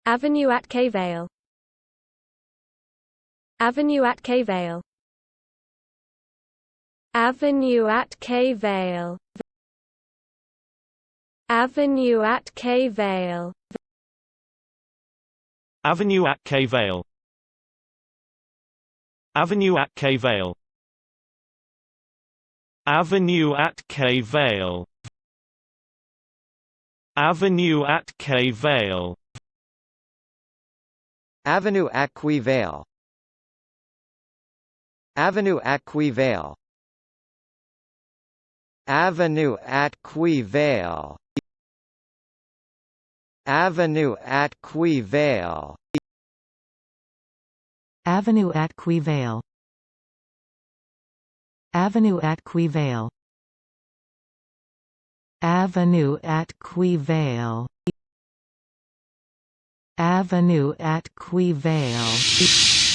Avenue Atque Vale. Avenue Atque Vale. Avenue Atque Vale. Avenue Atque Vale. Avenue Atque Vale. Avenue Atque Vale. Avenue Atque Vale. Avenue Atque Vale. Avenue Atque Vale. Avenue Atque Vale. Avenue Atque Vale. Avenue Atque Vale. Avenue Atque Vale. Avenue Atque Vale. Avenue Atque Vale. Avenue Atque Vale.